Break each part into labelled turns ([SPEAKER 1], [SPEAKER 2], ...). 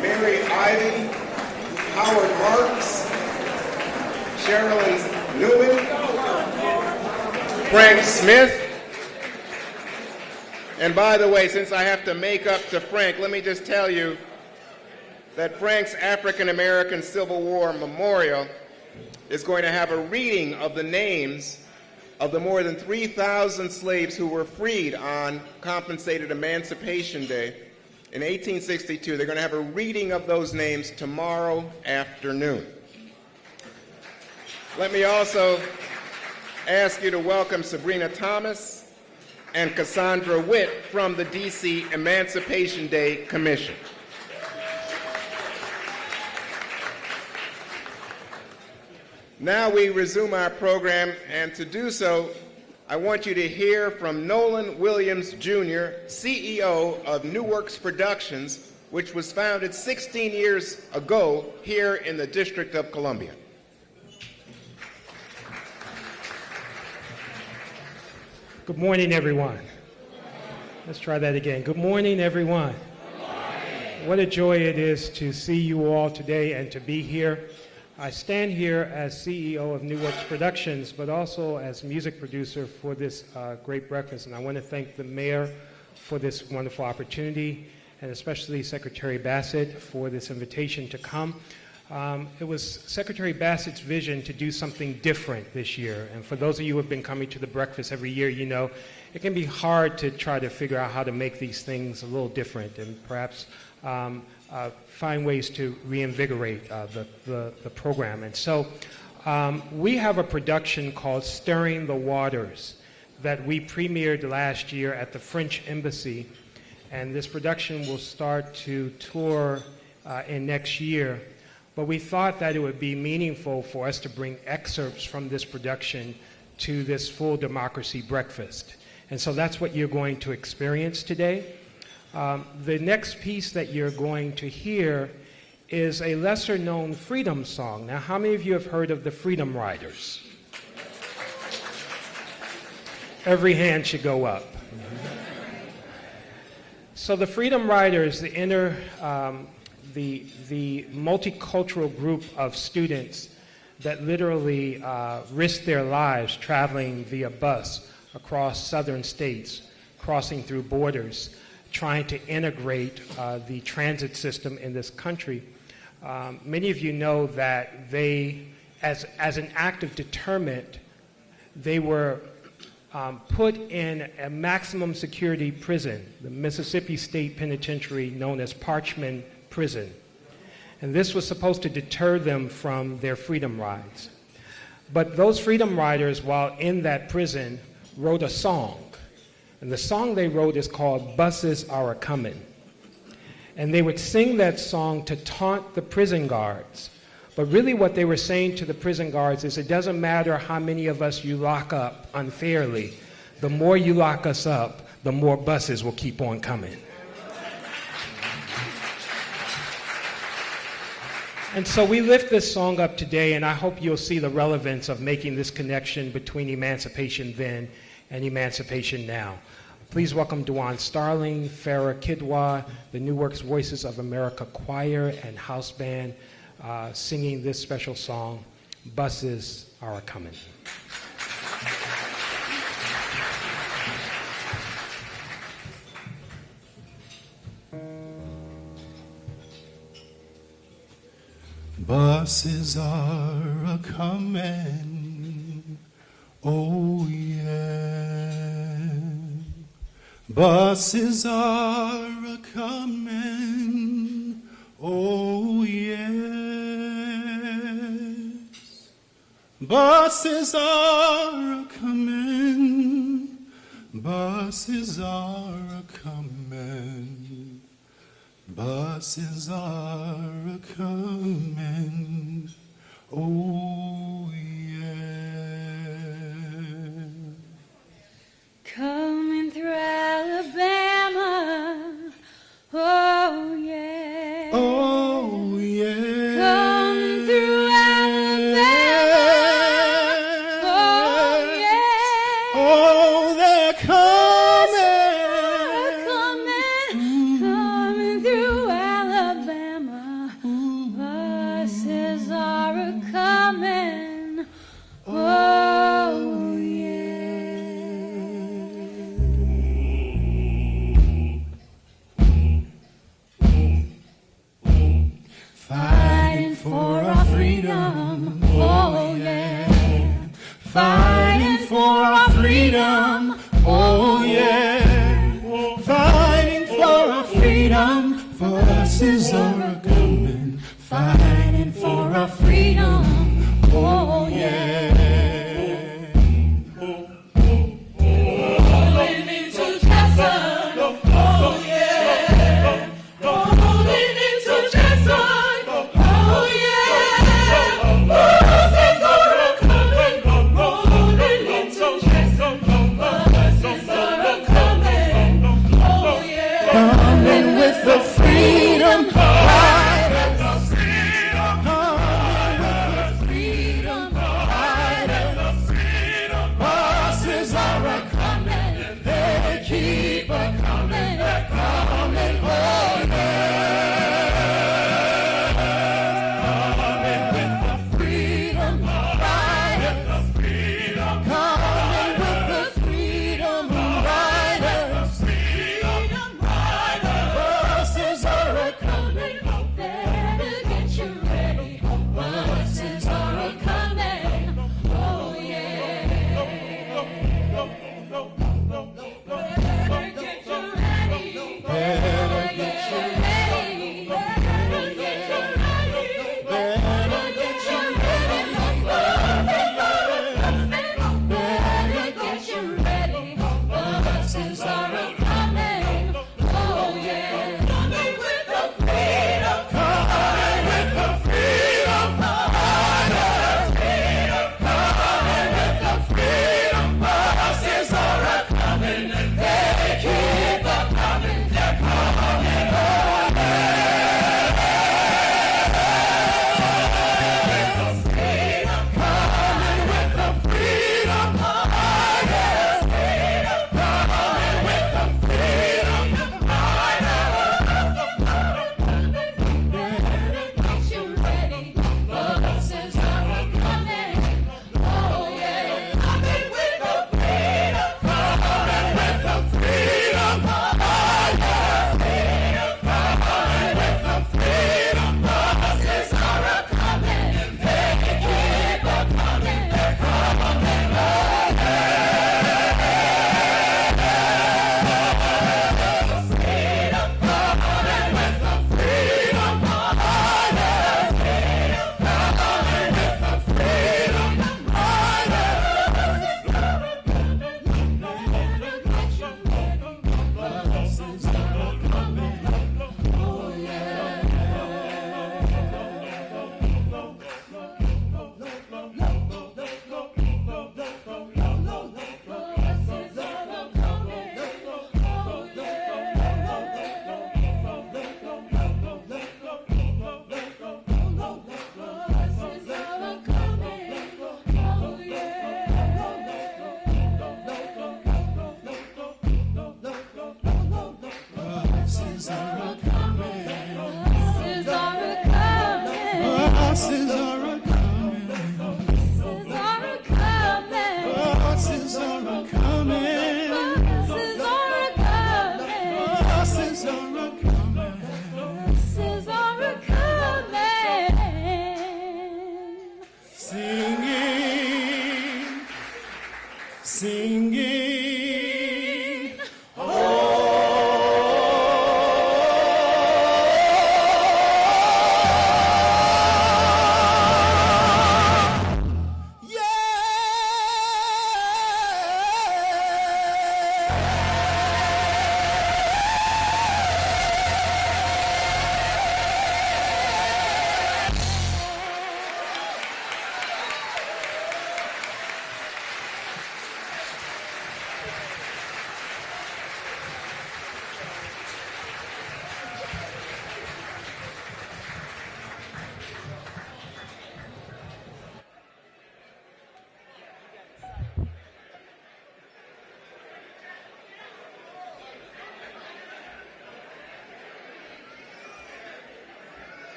[SPEAKER 1] Mary Ivy, Howard Marks, Sherilyn Newman, Frank Smith. And by the way, since I have to make up to Frank, let me just tell you that Frank's African American Civil War Memorial is going to have a reading of the names of the more than 3,000 slaves who were freed on compensated Emancipation Day in 1862. They're going to have a reading of those names tomorrow afternoon. Let me also ask you to welcome Sabrina Thomas and Cassandra Witt from the DC Emancipation Day Commission. Now we resume our program, and to do so, I want you to hear from Nolan Williams, Jr., CEO of New Works Productions, which was founded 16 years ago here in the District of Columbia.
[SPEAKER 2] Good morning, everyone. Let's try that again. Good morning, everyone.
[SPEAKER 3] Good morning.
[SPEAKER 2] What a joy it is to see you all today and to be here. I stand here as CEO of New Works Productions, but also as music producer for this great breakfast. And I want to thank the mayor for this wonderful opportunity, and especially Secretary Bassett for this invitation to come. It was Secretary Bassett's vision to do something different this year. And for those of you who have been coming to the breakfast every year, you know it can be hard to try to figure out how to make these things a little different and perhaps find ways to reinvigorate the program. And so we have a production called Stirring the Waters that we premiered last year at the French Embassy. And this production will start to tour in next year. But we thought that it would be meaningful for us to bring excerpts from this production to this full democracy breakfast. And so that's what you're going to experience today. The next piece that you're going to hear is a lesser-known freedom song. Now, how many of you have heard of the Freedom Riders? Every hand should go up. So the Freedom Riders, the multicultural group of students that literally risked their lives traveling via bus across southern states, crossing through borders, trying to integrate the transit system in this country. Many of you know that they, as an act of deterrent, they were put in a maximum security prison, the Mississippi State Penitentiary known as Parchman Prison. And this was supposed to deter them from their freedom rides. But those freedom riders, while in that prison, wrote a song. And the song they wrote is called Buses Are A-Comin'. And they would sing that song to taunt the prison guards. But really what they were saying to the prison guards is, it doesn't matter how many of us you lock up unfairly. The more you lock us up, the more buses will keep on coming. And so we lift this song up today, and I hope you'll see the relevance of making this connection between emancipation then and emancipation now. Please welcome Dewan Starling, Farrah Kidwa, the New Works Voices of America Choir and House Band, singing this special song, Buses Are A-Comin'.
[SPEAKER 4] Buses are a-comin', oh yeah. Buses are a-comin', oh yes. Buses are a-comin', buses are a-comin'. Buses are a-comin', oh yeah.
[SPEAKER 3] Coming through Alabama, oh yeah.
[SPEAKER 4] Oh yeah.
[SPEAKER 3] Coming through Alabama, oh yeah.
[SPEAKER 4] Oh, they're coming.
[SPEAKER 3] Coming through Alabama.
[SPEAKER 4] Fighting for our freedom. Oh, yeah. Fighting for our freedom. Oh, yeah. Fighting for our freedom. Buses are coming. Fighting for our freedom. Oh, yeah.
[SPEAKER 5] Rolling into Jackson. Oh, yeah. Rolling into Jackson. Oh, yeah. Buses are coming. Rolling into Jackson. Buses are coming. Oh, yeah.
[SPEAKER 4] Coming with the freedom.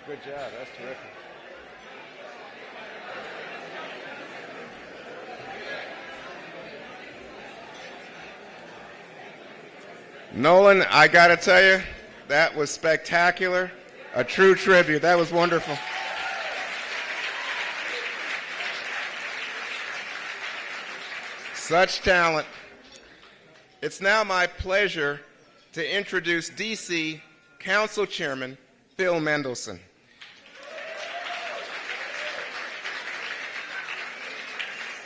[SPEAKER 1] Good job. That's terrific. Nolan, I got to tell you, That was spectacular. A true tribute. That was wonderful. Such talent. It's now my pleasure to introduce DC Council Chairman Phil Mendelson.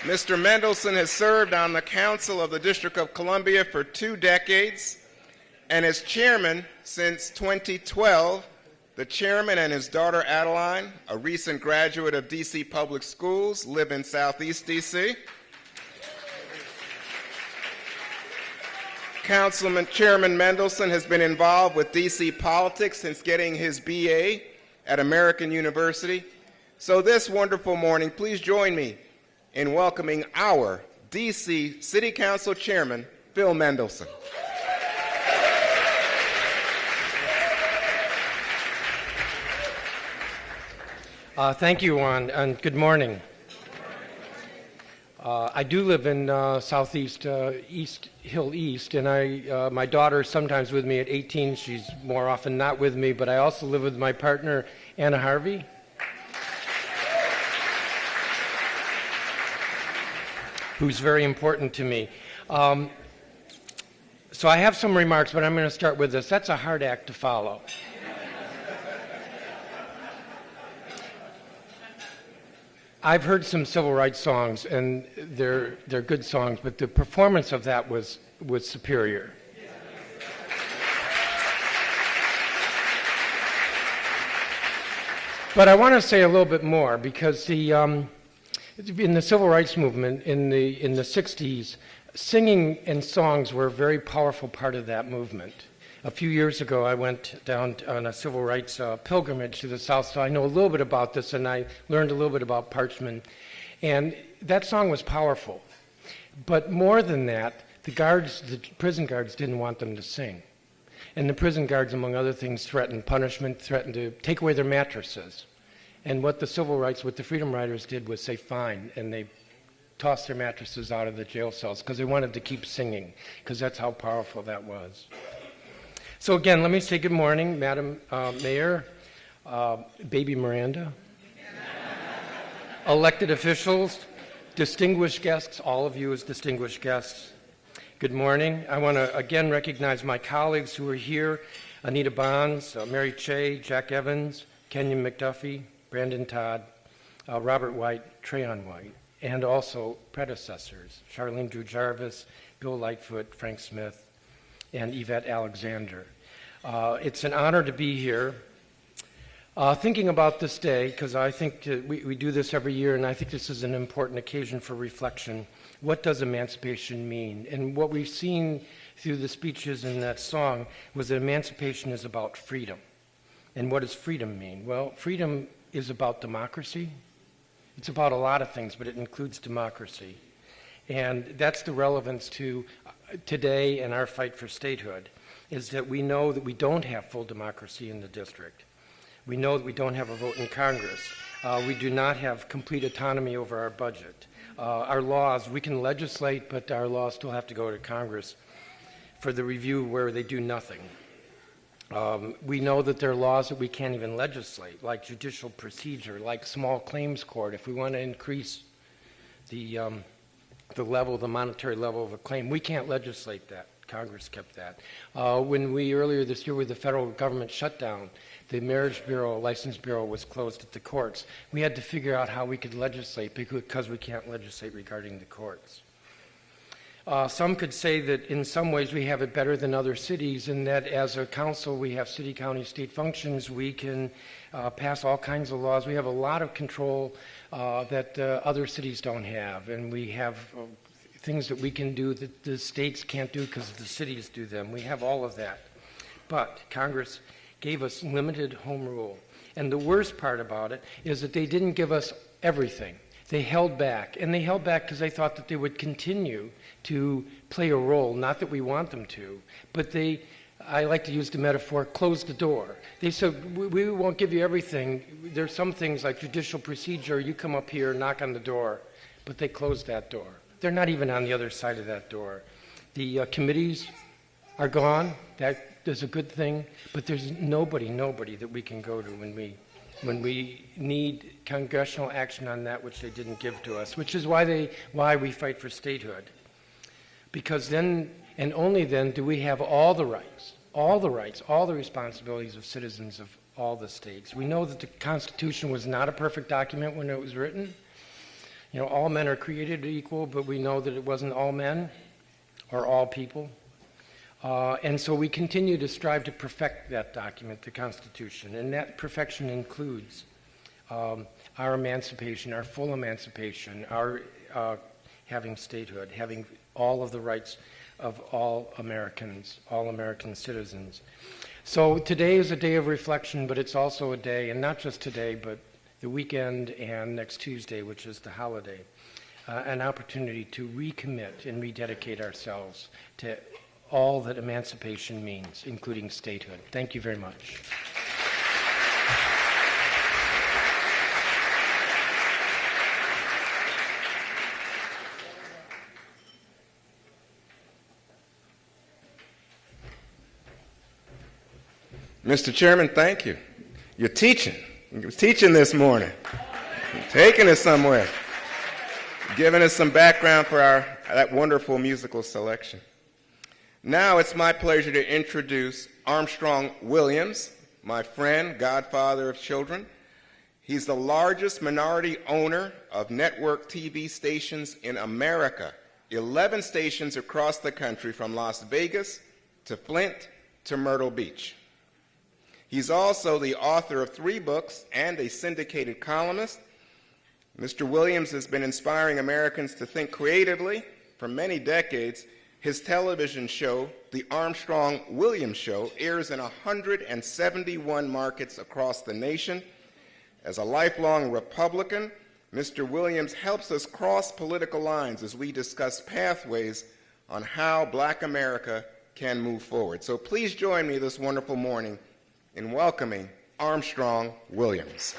[SPEAKER 1] Mr. Mendelson has served on the Council of the District of Columbia for 2 decades, and as chairman since 2012. The chairman and his daughter Adeline, a recent graduate of DC Public Schools, live in Southeast DC. Chairman Mendelson has been involved with DC politics since getting his BA at American University. So this wonderful morning, please join me in welcoming our DC City Council Chairman, Phil Mendelson.
[SPEAKER 6] Thank you, Juan, and good morning. I do live in Southeast Hill East, and my daughter is sometimes with me at 18. She's more often not with me, but I also live with my partner, Anna Harvey. Who's very important to me. So I have some remarks, but I'm going to start with this. That's a hard act to follow. I've heard some civil rights songs, and they're good songs, but the performance of that was superior. But I want to say a little bit more, because in the civil rights movement in the 60s, singing and songs were a very powerful part of that movement. A few years ago, I went down on a civil rights pilgrimage to the South, so I know a little bit about this, and I learned a little bit about Parchman. And that song was powerful. But more than that, the prison guards didn't want them to sing. And the prison guards, among other things, threatened punishment, threatened to take away their mattresses. And what the Freedom Riders did was say fine, and they tossed their mattresses out of the jail cells because they wanted to keep singing, because that's how powerful that was. So again, let me say good morning, Madam Mayor, Baby Miranda, elected officials, distinguished guests, all of you as distinguished guests. Good morning. I want to again recognize my colleagues who are here, Anita Bonds, Mary Che, Jack Evans, Kenyon McDuffie, Brandon Todd, Robert White, Trayon White, and also predecessors, Charlene Drew Jarvis, Bill Lightfoot, Frank Smith, and Yvette Alexander. It's an honor to be here. Thinking about this day, because I think we do this every year, and I think this is an important occasion for reflection. What does emancipation mean? And what we've seen through the speeches in that song was that emancipation is about freedom. And what does freedom mean? Well, freedom is about democracy. It's about a lot of things, but it includes democracy. And that's the relevance to today and our fight for statehood, is that we know that we don't have full democracy in the district. We know that we don't have a vote in Congress. We do not have complete autonomy over our budget. Our laws, we can legislate, but our laws still have to go to Congress for the review where they do nothing. We know that there are laws that we can't even legislate, like judicial procedure, like small claims court. If we want to increase the monetary level of a claim, we can't legislate that. Congress kept that. When we, earlier this year with the federal government shutdown, the Marriage Bureau, License Bureau was closed at the courts. We had to figure out how we could legislate because we can't legislate regarding the courts. Some could say that in some ways we have it better than other cities, in that as a council we have city, county, state functions. We can pass all kinds of laws. We have a lot of control that other cities don't have, and we have things that we can do that the states can't do because the cities do them. We have all of that. But Congress gave us limited home rule. And the worst part about it is that they didn't give us everything. They held back. And they held back because they thought that they would continue to play a role, not that we want them to, but they, I like to use the metaphor, closed the door. They said, we won't give you everything. There's some things like judicial procedure, you come up here, knock on the door, but they closed that door. They're not even on the other side of that door. The committees are gone. That is a good thing, but there's nobody that we can go to when we need congressional action on that which they didn't give to us, which is why we fight for statehood. Because then, and only then, do we have all the rights, all the responsibilities of citizens of all the states. We know that the Constitution was not a perfect document when it was written. You know, all men are created equal, but we know that it wasn't all men or all people. And so we continue to strive to perfect that document, the Constitution, and that perfection includes our emancipation, our full emancipation, our having statehood, having all of the rights of all Americans, all American citizens. So today is a day of reflection, but it's also a day, and not just today, but the weekend and next Tuesday, which is the holiday, an opportunity to recommit and rededicate ourselves to all that emancipation means, including statehood. Thank you very much.
[SPEAKER 1] Mr. Chairman, thank you. You're teaching. You're teaching this morning. You're taking us somewhere. Giving us some background for that wonderful musical selection. Now it's my pleasure to introduce Armstrong Williams, my friend, godfather of children. He's the largest minority owner of network TV stations in America, 11 stations across the country from Las Vegas to Flint to Myrtle Beach. He's also the author of 3 books and a syndicated columnist. Mr. Williams has been inspiring Americans to think creatively for many decades. His television show, The Armstrong Williams Show, airs in 171 markets across the nation. As a lifelong Republican, Mr. Williams helps us cross political lines as we discuss pathways on how Black America can move forward. So please join me this wonderful morning in welcoming Armstrong Williams.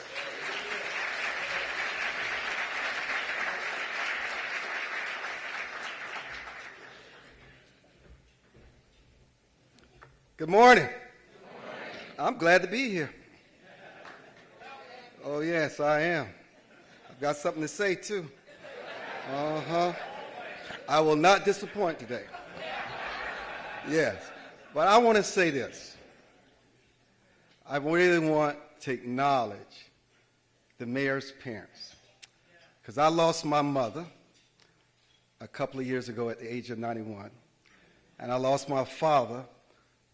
[SPEAKER 7] Good morning. I'm glad to be here. Oh, yes, I am. I've got something to say, too. I will not disappoint today. Yes. But I want to say this. I really want to acknowledge the mayor's parents, because I lost my mother a couple of years ago at the age of 91, and I lost my father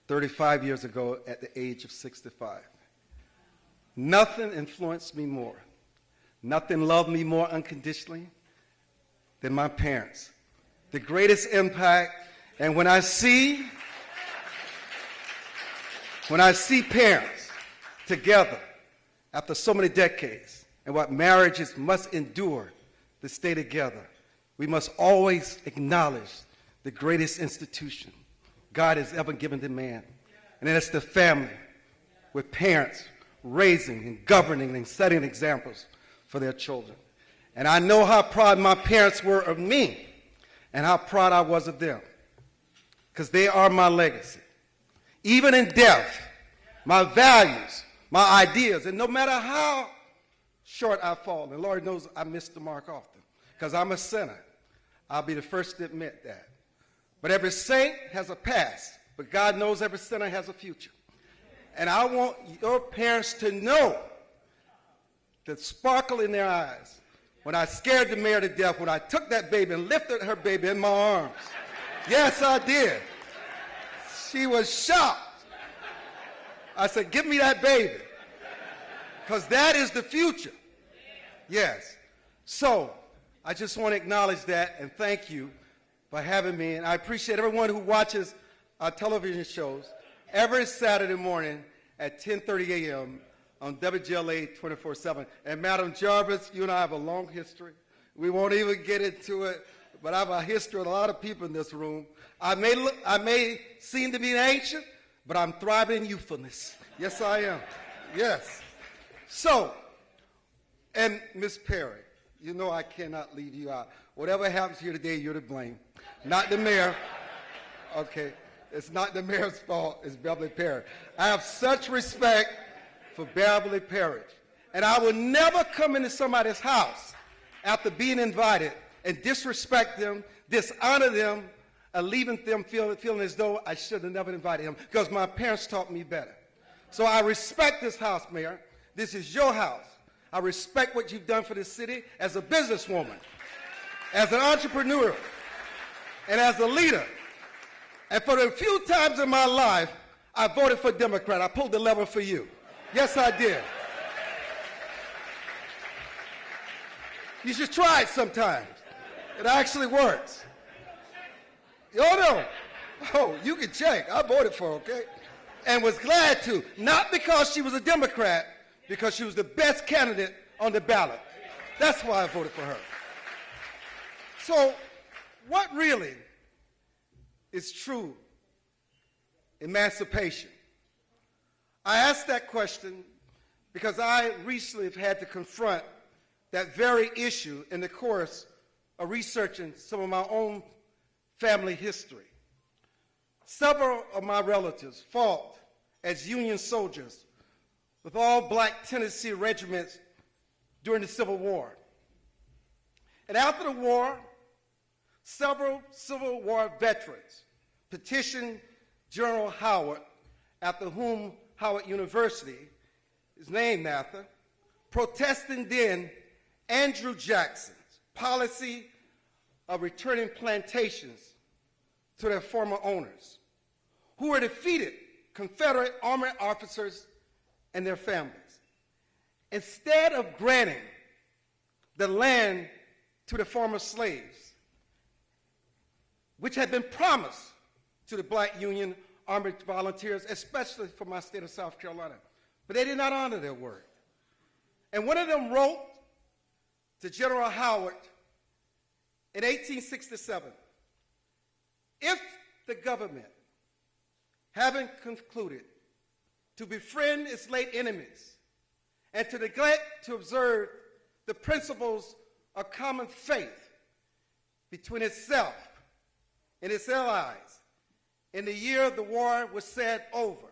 [SPEAKER 7] 35 years ago at the age of 65. Nothing influenced me more, nothing loved me more unconditionally than my parents. The greatest impact, and when I see parents together after so many decades, and what marriages must endure to stay together, we must always acknowledge the greatest institution God has ever given to man, and that's the family, with parents raising and governing and setting examples for their children. And I know how proud my parents were of me and how proud I was of them, because they are my legacy. Even in death, my values, my ideas, and no matter how short I fall, and Lord knows I miss the mark often, because I'm a sinner. I'll be the first to admit that. But every saint has a past, but God knows every sinner has a future. And I want your parents to know the sparkle in their eyes when I scared the mayor to death, when I took that baby and lifted her baby in my arms. Yes, I did. She was shocked. I said, give me that baby, because that is the future. Yes. So I just want to acknowledge that and thank you for having me. And I appreciate everyone who watches our television shows every Saturday morning at 10:30 a.m. on WGLA 24/7. And Madam Jarvis, you and I have a long history. We won't even get into it, but I have a history with a lot of people in this room. I may seem to be ancient, but I'm thriving in youthfulness. Yes, I am. Yes. So, and Miss Perry, you know I cannot leave you out. Whatever happens here today, you're to blame. Not the mayor. Okay. It's not the mayor's fault, it's Beverly Parrish. I have such respect for Beverly Parrish. And I will never come into somebody's house after being invited and disrespect them, dishonor them, and leaving them feeling as though I should have never invited him, because my parents taught me better. So I respect this house, Mayor. This is your house. I respect what you've done for this city as a businesswoman, as an entrepreneur, and as a leader. And for the few times in my life, I voted for Democrat. I pulled the lever for you. Yes, I did. You should try it sometimes. It actually works. Oh, no. Oh, you can check. I voted for her, okay? And was glad to. Not because she was a Democrat, because she was the best candidate on the ballot. That's why I voted for her. So, what really is true emancipation? I asked that question because I recently have had to confront that very issue in the course of researching some of my own family history. Several of my relatives fought as Union soldiers with all black Tennessee regiments during the Civil War. And after the war, several Civil War veterans petitioned General Howard, after whom Howard University is named after, protesting then Andrew Jackson's policy of returning plantations to their former owners, who were defeated Confederate army officers and their families. Instead of granting the land to the former slaves, which had been promised to the black Union Army volunteers, especially for my state of South Carolina, but they did not honor their word. And one of them wrote to General Howard in 1867, if the government, having concluded to befriend its late enemies and to neglect to observe the principles of common faith between itself and its allies in the year the war was said over,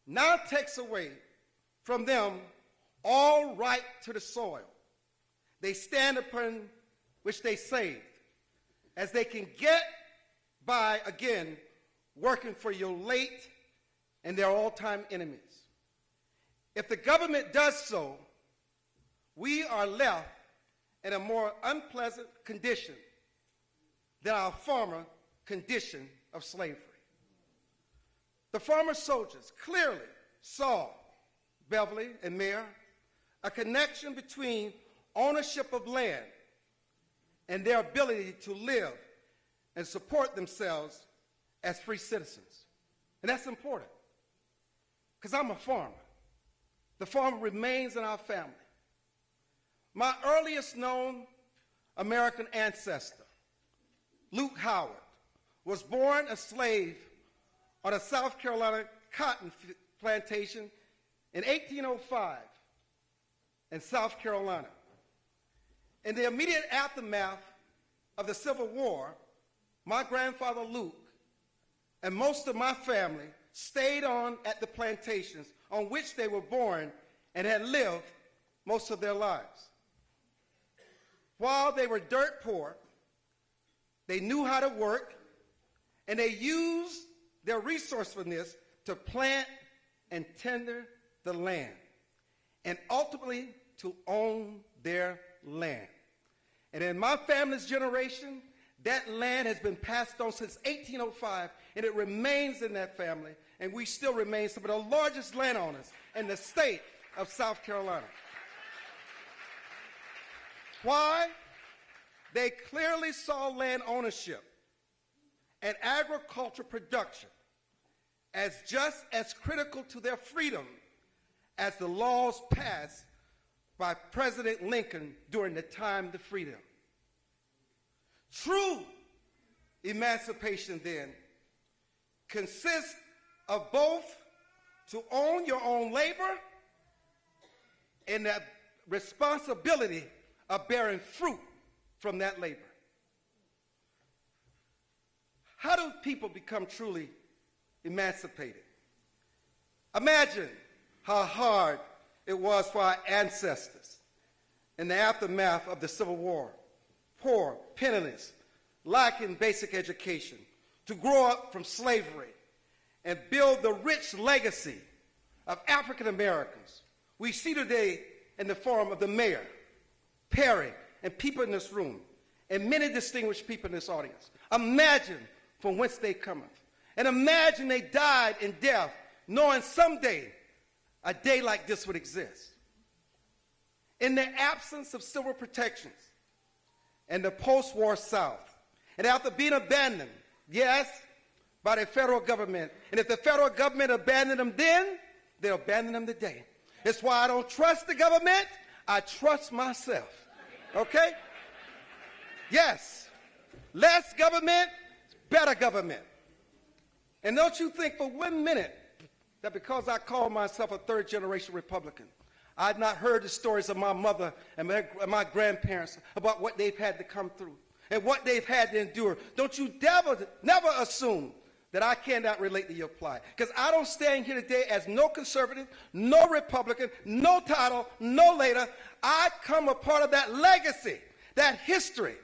[SPEAKER 7] now takes away from them all right to the soil they stand upon which they saved, as they can get by again working for your late and their all-time enemies. If the government does so, we are left in a more unpleasant condition than our former condition of slavery. The former soldiers clearly saw, Beverly and Mayor, a connection between ownership of land and their ability to live and support themselves as free citizens. And that's important, because I'm a farmer. The farm remains in our family. My earliest known American ancestor, Luke Howard, was born a slave on a South Carolina cotton plantation in 1805 in South Carolina. In the immediate aftermath of the Civil War, my grandfather Luke and most of my family stayed on at the plantations on which they were born and had lived most of their lives. While they were dirt poor, they knew how to work, and they used their resourcefulness to plant and tender the land, and ultimately to own their land. And in my family's generation, that land has been passed on since 1805, and it remains in that family, and we still remain some of the largest landowners in the state of South Carolina. Why? They clearly saw land ownership and agricultural production as just as critical to their freedom as the laws passed by President Lincoln during the time of the freedom. True emancipation, then, consists of both to own your own labor and the responsibility of bearing fruit from that labor. How do people become truly emancipated. Imagine how hard it was for our ancestors in the aftermath of the Civil War, poor, penniless, lacking basic education, to grow up from slavery and build the rich legacy of African Americans we see today in the form of the mayor, Perry, and people in this room, and many distinguished people in this audience. Imagine from whence they cometh. And imagine they died in death, knowing someday a day like this would exist. In the absence of civil protections in the post-war South, and after being abandoned, yes, by the federal government, and if the federal government abandoned them then, they'll abandon them today. It's why I don't trust the government, I trust myself, okay? Yes, less government, better government. And don't you think for 1 minute that because I call myself a third-generation Republican, I've not heard the stories of my mother and my grandparents about what they've had to come through and what they've had to endure. Don't you never assume that I cannot relate to your plight. Because I don't stand here today as no conservative, no Republican, no title, no later. I come a part of that legacy, that history,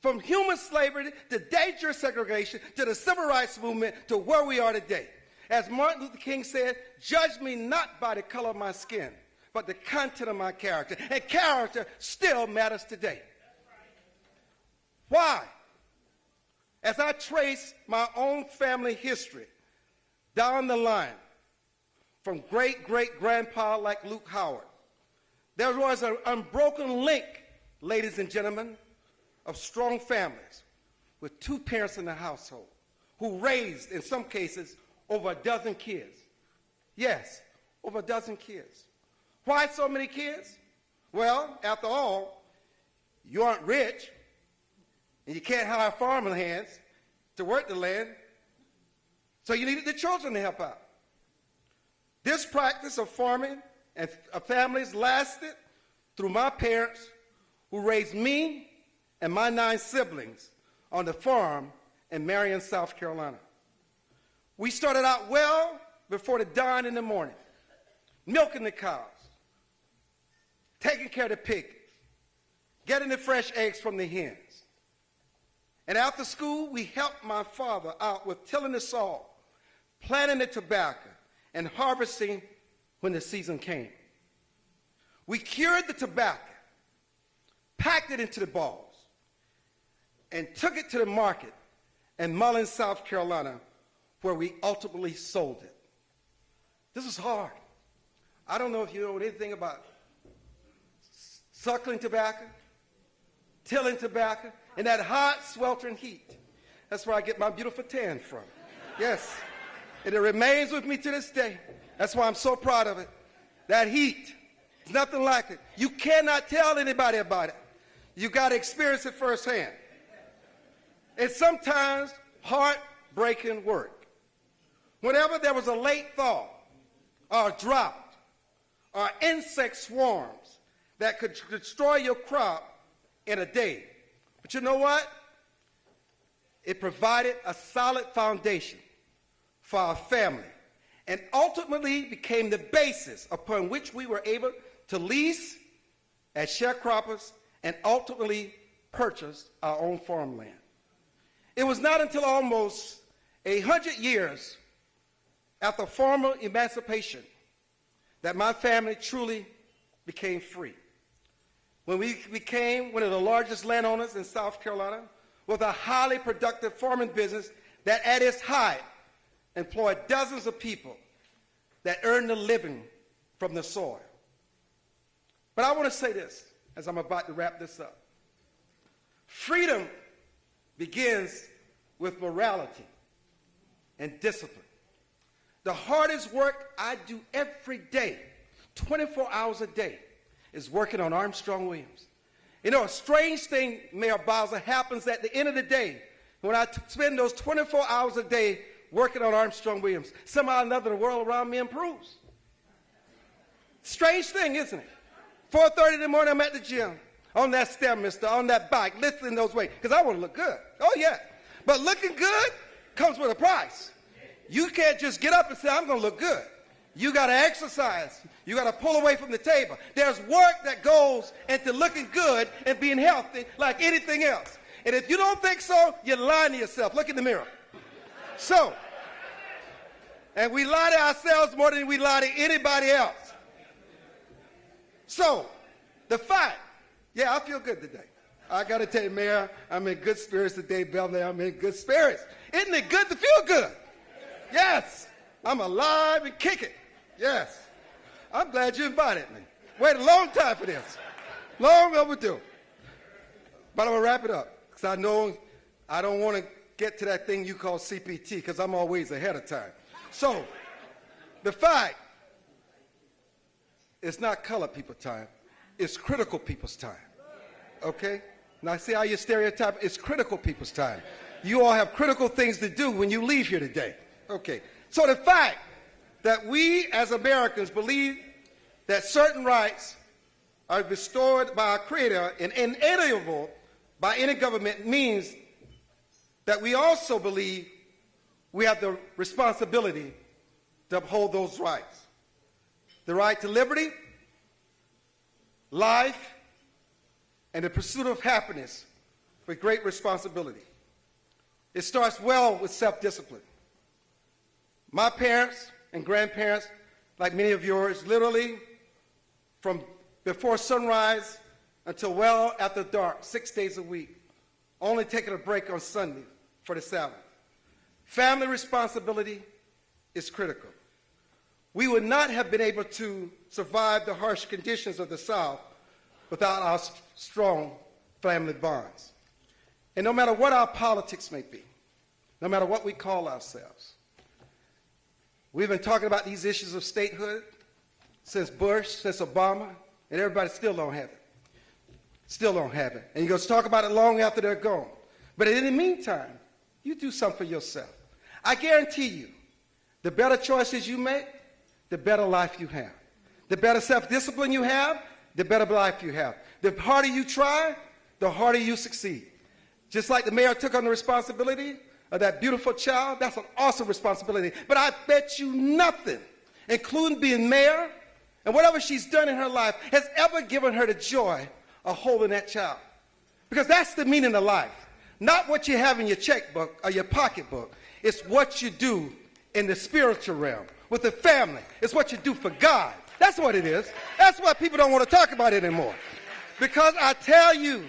[SPEAKER 7] from human slavery to dangerous segregation to the civil rights movement to where we are today. As Martin Luther King said, judge me not by the color of my skin, but the content of my character. And character still matters today. Why? As I trace my own family history down the line, from great-great-grandpa like Luke Howard, there was an unbroken link, ladies and gentlemen, of strong families with two parents in the household who raised, in some cases, over a dozen kids. Yes, over a dozen kids. Why so many kids? Well, after all, you aren't rich, and you can't hire farming hands to work the land, so you needed the children to help out. This practice of farming and families lasted through my parents, who raised me and my 9 siblings on the farm in Marion, South Carolina. We started out well before the dawn in the morning, milking the cows, taking care of the pigs, getting the fresh eggs from the hens. And after school, we helped my father out with tilling the soil, planting the tobacco, and harvesting when the season came. We cured the tobacco, packed it into the balls, and took it to the market in Mullins, South Carolina, where we ultimately sold it. This is hard. I don't know if you know anything about suckling tobacco, tilling tobacco, in that hot, sweltering heat. That's where I get my beautiful tan from. Yes. And it remains with me to this day. That's why I'm so proud of it. That heat, it's nothing like it. You cannot tell anybody about it. You got to experience it firsthand. It's sometimes heartbreaking work. Whenever there was a late thaw, or a drought, or insect swarms that could destroy your crop in a day. But you know what? It provided a solid foundation for our family and ultimately became the basis upon which we were able to lease as sharecroppers and ultimately purchase our own farmland. It was not until almost 100 years after formal emancipation that my family truly became free. When we became one of the largest landowners in South Carolina with a highly productive farming business that at its height employed dozens of people that earned a living from the soil. But I want to say this as I'm about to wrap this up. Freedom begins with morality and discipline. The hardest work I do every day, 24 hours a day, is working on Armstrong Williams. You know, a strange thing, Mayor Bowser, happens at the end of the day when I spend those 24 hours a day working on Armstrong Williams. Somehow or another, the world around me improves. Strange thing, isn't it? 4:30 in the morning, I'm at the gym, on that stair, mister, on that bike, lifting those weights, because I want to look good. Oh, yeah. But looking good comes with a price. You can't just get up and say, I'm going to look good. You got to exercise. You got to pull away from the table. There's work that goes into looking good and being healthy like anything else. And if you don't think so, you're lying to yourself. Look in the mirror. So, and we lie to ourselves more than we lie to anybody else. So, the fight. Yeah, I feel good today. I got to tell you, Mayor, I'm in good spirits today, Beverly. I'm in good spirits. Isn't it good to feel good? Yes. I'm alive and kicking. Yes. I'm glad you invited me. Waited a long time for this. Long overdue. But I'm going to wrap it up because I know I don't want to get to that thing you call CPT because I'm always ahead of time. So, the fight is not colored people time. It's critical people's time. Okay? Now, see how you stereotype? It's critical people's time. You all have critical things to do when you leave here today. Okay. So the fact that we as Americans believe that certain rights are bestowed by our Creator and inalienable by any government means that we also believe we have the responsibility to uphold those rights. The right to liberty, life, and the pursuit of happiness with great responsibility. It starts well with self-discipline. My parents and grandparents, like many of yours, literally from before sunrise until well after dark, 6 days a week, only taking a break on Sunday for the Sabbath. Family responsibility is critical. We would not have been able to survive the harsh conditions of the South without our strong family bonds. And no matter what our politics may be, no matter what we call ourselves, we've been talking about these issues of statehood since Bush, since Obama, and everybody still don't have it. Still don't have it. And you're going to talk about it long after they're gone. But in the meantime, you do something for yourself. I guarantee you, the better choices you make, the better life you have. The better self-discipline you have, the better life you have. The harder you try, the harder you succeed. Just like the mayor took on the responsibility of that beautiful child, that's an awesome responsibility. But I bet you nothing, including being mayor and whatever she's done in her life, has ever given her the joy of holding that child. Because that's the meaning of life. Not what you have in your checkbook or your pocketbook. It's what you do in the spiritual realm, with the family. It's what you do for God. That's what it is. That's why people don't want to talk about it anymore. Because I tell you,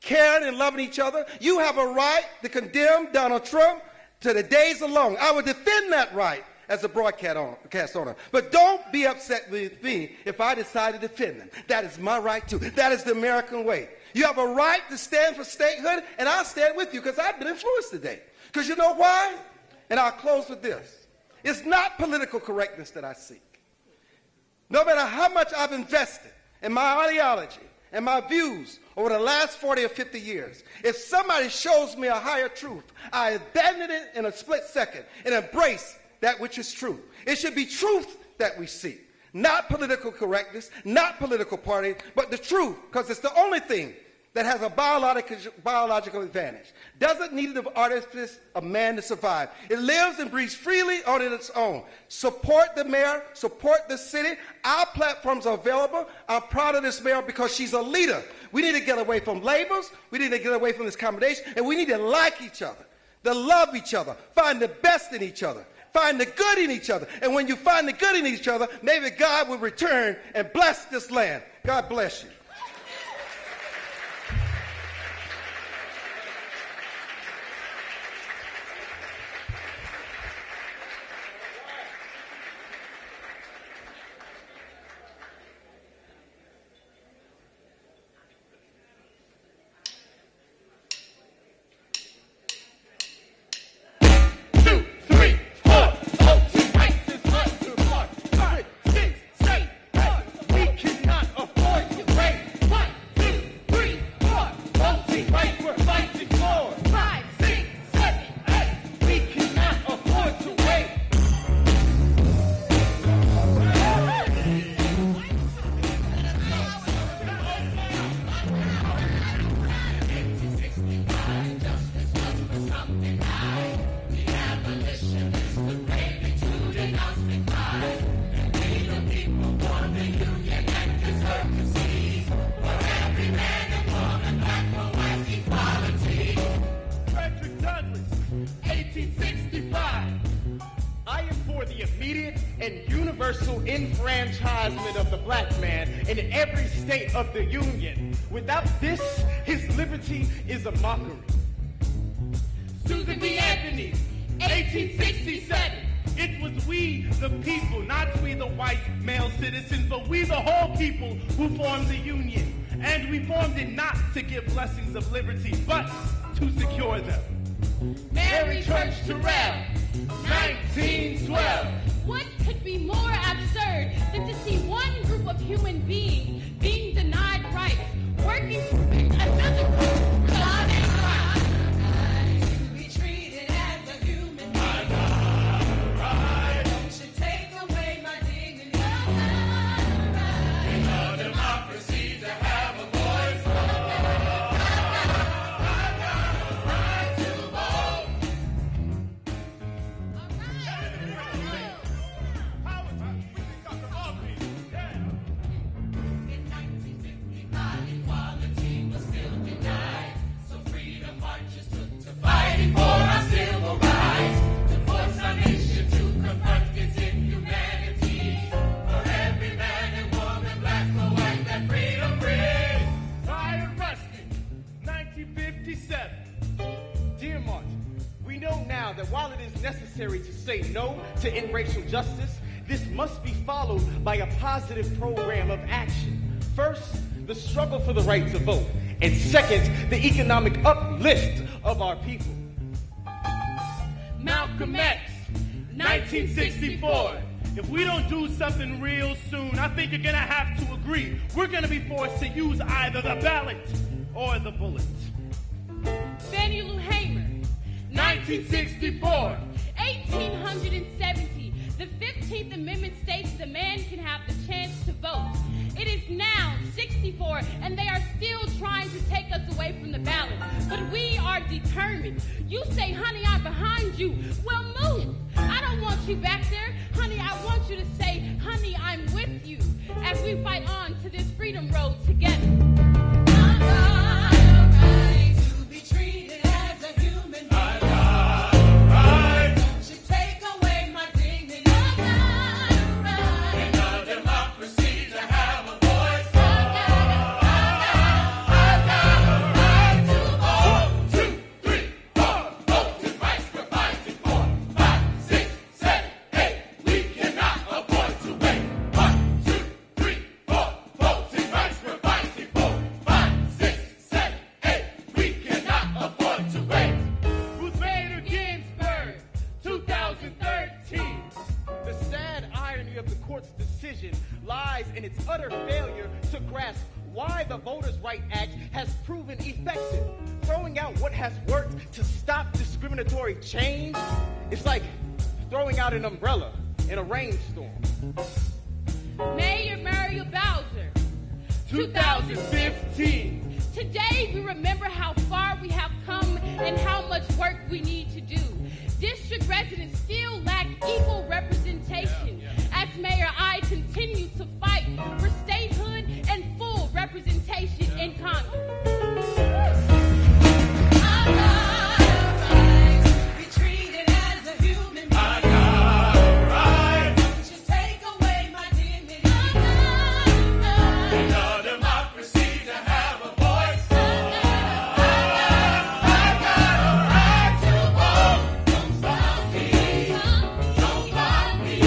[SPEAKER 7] caring and loving each other, you have a right to condemn Donald Trump to the days alone. I would defend that right as a broadcast owner. But don't be upset with me if I decide to defend them. That is my right too. That is the American way. You have a right to stand for statehood, and I'll stand with you because I've been influenced today. Because you know why? And I'll close with this. It's not political correctness that I seek. No matter how much I've invested in my ideology and my views over the last 40 or 50 years, if somebody shows me a higher truth, I abandon it in a split second and embrace that which is true. It should be truth that we seek, not political correctness, not political party, but the truth, because it's the only thing that has a biological advantage. Doesn't need the artifice of man to survive. It lives and breathes freely on its own. Support the mayor, support the city. Our platforms are available. I'm proud of this mayor because she's a leader. We need to get away from labels. We need to get away from this accommodation, and we need to like each other, to love each other, find the best in each other, find the good in each other. And when you find the good in each other, maybe God will return and bless this land. God bless you.
[SPEAKER 5] We cannot afford to wait.
[SPEAKER 8] Frederick Douglass, 1865. I am for the immediate and universal enfranchisement of the black man in every state of the Union. Without this, his liberty is a mockery. Susan B. Anthony, 1867. It was we, the people, not we, the white male citizens, but we, the whole people, who formed the Union. And we formed it not to give blessings of liberty, but to secure them. Mary Church Terrell, 1912.
[SPEAKER 3] What could be more absurd than to see one group of human beings being denied rights, working to make another group
[SPEAKER 5] To be treated as a human being. Don't you take away my dignity. In our democracy to have a voice. I got a right to vote. In 1955, equality was still denied. So freedom marches took to fighting for our civil rights. To force our nation to confront its inhumanity. For every man and woman, black or white, that freedom brings.
[SPEAKER 8] Fire Rustin, 1957. Dear Martin, we know now that while it is necessary to say no to interracial justice, this must be followed by a positive program of action. First, the struggle for the right to vote, and second, the economic uplift of our people. Malcolm X, 1964. If we don't do something real soon, I think you're gonna have to agree. We're gonna be forced to use either the ballot or the bullet.
[SPEAKER 3] Fannie Lou Hamer,
[SPEAKER 8] 1964.
[SPEAKER 3] 1870. The 15th Amendment states the man can have the chance to vote. It is now 64, and they are still trying to take us away from the ballot. But we are determined. You say, honey, I'm behind you. Well, move. I don't want you back there. Honey, I want you to say, honey, I'm with you as we fight on to this freedom road together.
[SPEAKER 5] To be treated as a human being. Don't you take away my dignity. In our democracy to have a voice. I got a right to vote. 2, 3, 4. Voting rights we're fighting for. 5, 6, 7, 8. We cannot afford to wait. 1, 2, 3, 4. Voting rights we're fighting for. 5, 6, 7, 8. We cannot afford to wait.
[SPEAKER 8] Ruth Bader Ginsburg, 2013. The sad irony of the court's decision lies in its utter failure to grasp why the Voters' Right Act has proven effective. Throwing out what has worked to stop discriminatory change is like throwing out an umbrella in a rainstorm.
[SPEAKER 3] Mayor Muriel Bowser,
[SPEAKER 8] 2015.
[SPEAKER 3] Today we remember how far we have come and how much work we need to do. District residents still lack equal representation. As mayor, I continue to fight for statehood and full representation in Congress.
[SPEAKER 5] I got a right to be treated as a human being.
[SPEAKER 8] I got a right.
[SPEAKER 5] Don't you take away my dignity.
[SPEAKER 8] In our democracy to have a voice.
[SPEAKER 5] I got a right to vote. Don't stop me. Don't stop me.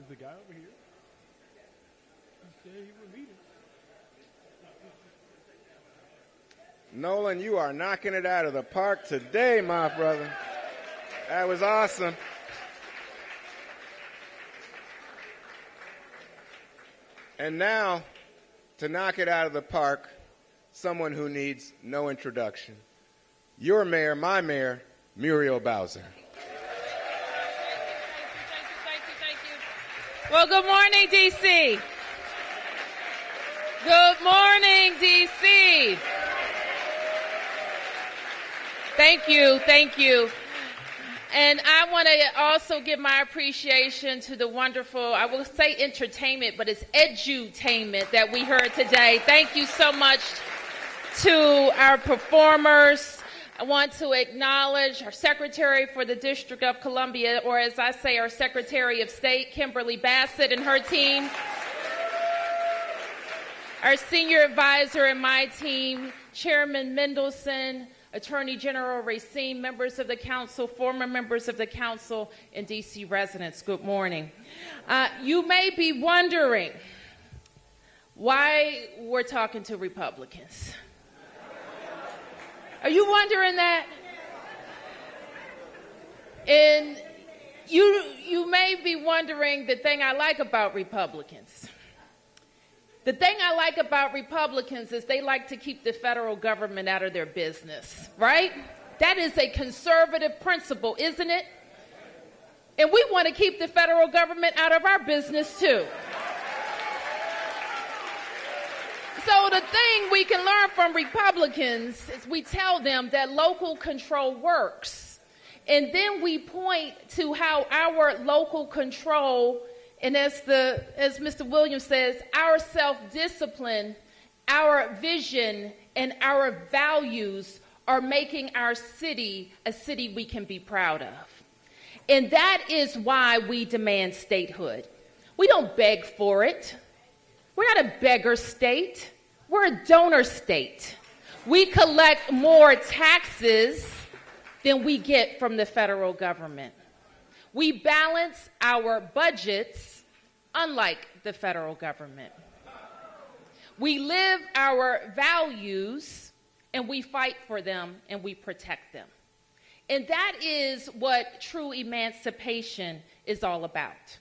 [SPEAKER 9] the guy over here. He said he would meet him.
[SPEAKER 1] Nolan, you are knocking it out of the park today, my brother. That was awesome. And now, to knock it out of the park, someone who needs no introduction. Your mayor, my mayor, Muriel Bowser.
[SPEAKER 10] Thank you. Well, good morning, D.C. Good morning, D.C. Thank you. And I want to also give my appreciation to the wonderful, I will say entertainment, but it's edutainment that we heard today. Thank you so much to our performers. I want to acknowledge our Secretary for the District of Columbia, or as I say, our Secretary of State, Kimberly Bassett, and her team. Our senior advisor and my team, Chairman Mendelson, Attorney General Racine, members of the council, former members of the council, and D.C. residents, good morning. You may be wondering why we're talking to Republicans. Are you wondering that? And you may be wondering the thing I like about Republicans. The thing I like about Republicans is they like to keep the federal government out of their business, right? That is a conservative principle, isn't it? And we want to keep the federal government out of our business, too. So the thing we can learn from Republicans is we tell them that local control works. And then we point to how our local control, and as Mr. Williams says, our self-discipline, our vision, and our values are making our city a city we can be proud of. And that is why we demand statehood. We don't beg for it. We're not a beggar state. We're a donor state. We collect more taxes than we get from the federal government. We balance our budgets unlike the federal government. We live our values and we fight for them and we protect them. And that is what true emancipation is all about.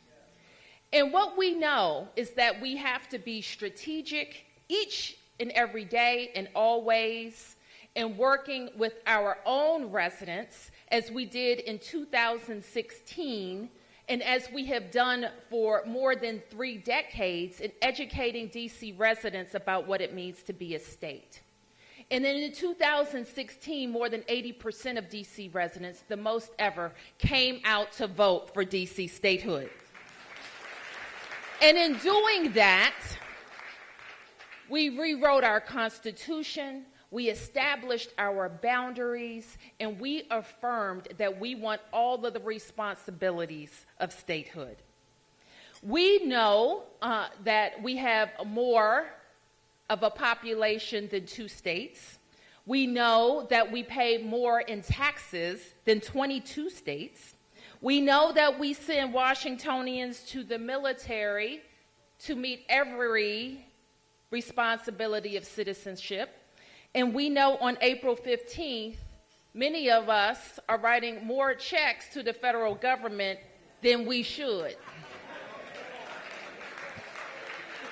[SPEAKER 10] And what we know is that we have to be strategic each and every day and always, and working with our own residents as we did in 2016 and as we have done for more than 3 decades in educating DC residents about what it means to be a state. And then in 2016, more than 80% of DC residents, the most ever, came out to vote for DC statehood. And in doing that, we rewrote our Constitution, we established our boundaries, and we affirmed that we want all of the responsibilities of statehood. We know that we have more of a population than 2 states. We know that we pay more in taxes than 22 states. We know that we send Washingtonians to the military to meet every responsibility of citizenship. And we know on April 15th, many of us are writing more checks to the federal government than we should.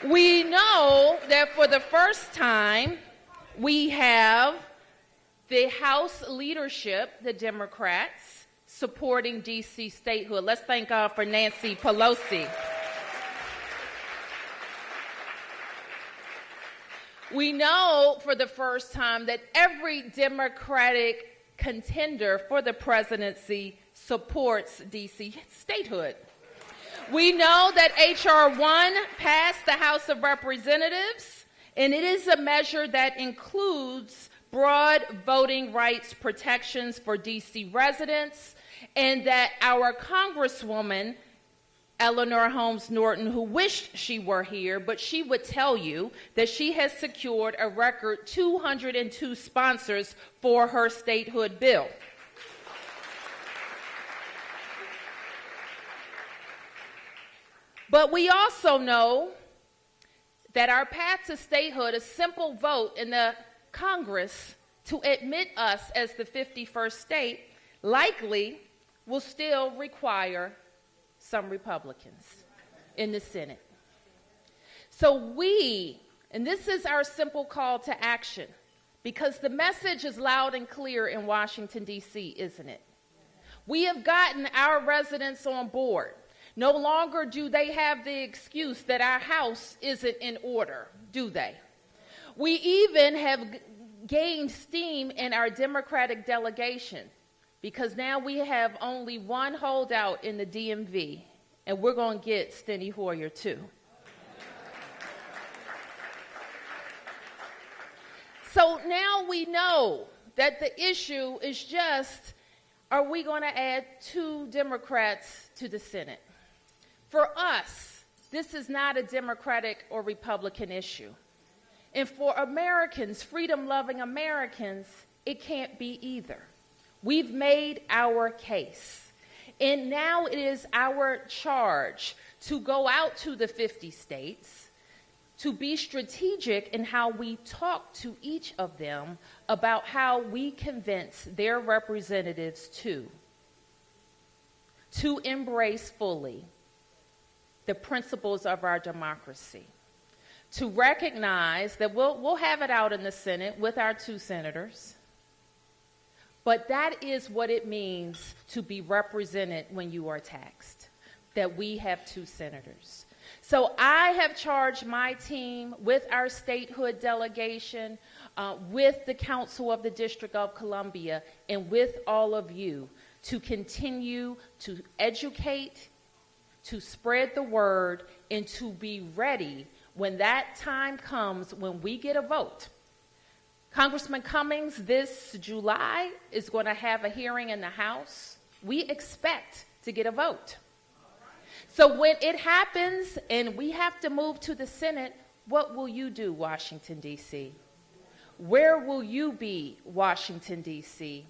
[SPEAKER 10] We know that for the first time, we have the House leadership, the Democrats, supporting D.C. statehood. Let's thank God for Nancy Pelosi. We know for the first time that every Democratic contender for the presidency supports D.C. statehood. We know that H.R. 1 passed the House of Representatives, and it is a measure that includes broad voting rights protections for D.C. residents, and that our Congresswoman, Eleanor Holmes Norton, who wished she were here, but she would tell you that she has secured a record 202 sponsors for her statehood bill. But we also know that our path to statehood, a simple vote in the Congress to admit us as the 51st state, likely will still require some Republicans in the Senate. So we, and this is our simple call to action, because the message is loud and clear in Washington, D.C., isn't it? We have gotten our residents on board. No longer do they have the excuse that our house isn't in order, do they? We even have gained steam in our Democratic delegation, because now we have only one holdout in the DMV, and we're going to get Steny Hoyer too. So now we know that the issue is just, are we going to add 2 Democrats to the Senate? For us, this is not a Democratic or Republican issue. And for Americans, freedom-loving Americans, it can't be either. We've made our case. And now it is our charge to go out to the 50 states, to be strategic in how we talk to each of them about how we convince their representatives to embrace fully the principles of our democracy, to recognize that we'll have it out in the Senate with our 2 senators, but that is what it means to be represented when you are taxed, that we have 2 senators. So I have charged my team with our statehood delegation, with the Council of the District of Columbia, and with all of you to continue to educate, to spread the word, and to be ready when that time comes when we get a vote. Congressman Cummings this July is going to have a hearing in the House. We expect to get a vote. So when it happens and we have to move to the Senate, what will you do, Washington, D.C.? Where will you be, Washington, D.C.?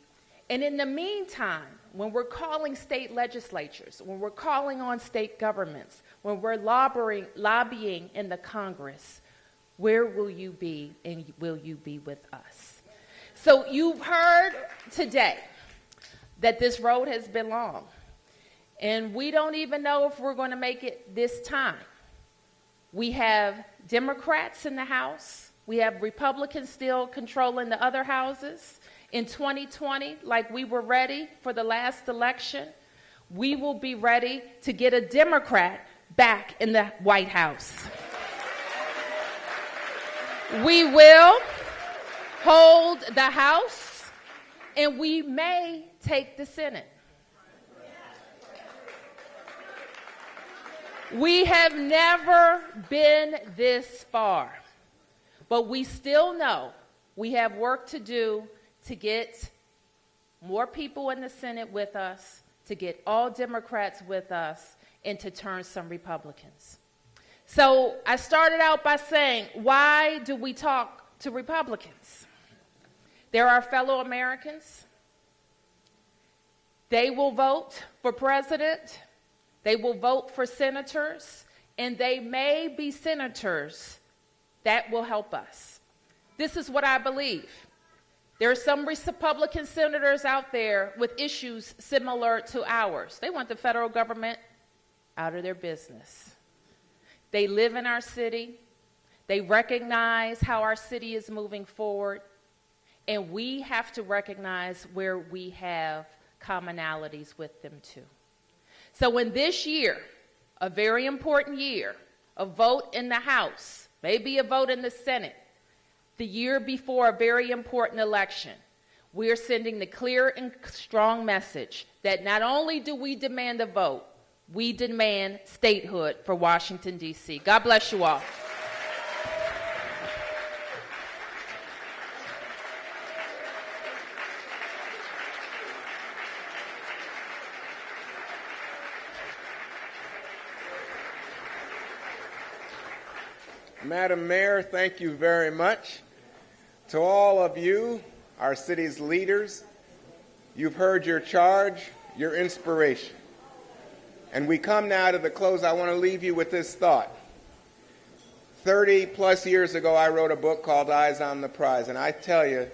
[SPEAKER 10] And in the meantime, when we're calling state legislatures, when we're calling on state governments, when we're lobbying in the Congress, where will you be, and will you be with us? So you've heard today that this road has been long. And we don't even know if we're going to make it this time. We have Democrats in the House. We have Republicans still controlling the other houses. In 2020, like we were ready for the last election, we will be ready to get a Democrat back in the White House. We will hold the House, and we may take the Senate. We have never been this far, but we still know we have work to do to get more people in the Senate with us, to get all Democrats with us, and to turn some Republicans. So I started out by saying, why do we talk to Republicans? They're our fellow Americans. They will vote for president. They will vote for senators, and they may be senators that will help us. This is what I believe. There are some Republican senators out there with issues similar to ours. They want the federal government out of their business. They live in our city. They recognize how our city is moving forward, and we have to recognize where we have commonalities with them too. So in this year, a very important year, a vote in the House, maybe a vote in the Senate, the year before a very important election, we are sending the clear and strong message that not only do we demand a vote, we demand statehood for Washington, D.C. God bless you all.
[SPEAKER 1] Madam Mayor, thank you very much. To all of you, our city's leaders, you've heard your charge, your inspiration. And we come now to the close. I want to leave you with this thought. 30 plus years ago, I wrote a book called Eyes on the Prize. And I tell you,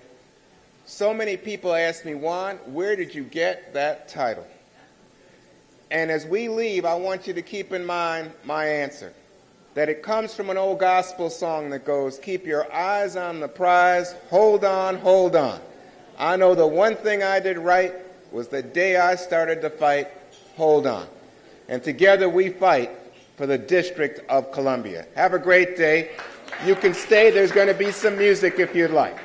[SPEAKER 1] so many people ask me, Juan, where did you get that title? And as we leave, I want you to keep in mind my answer, that it comes from an old gospel song that goes, keep your eyes on the prize, hold on, hold on. I know the one thing I did right was the day I started to fight, hold on. And together we fight for the District of Columbia. Have a great day. You can stay. There's going to be some music if you'd like.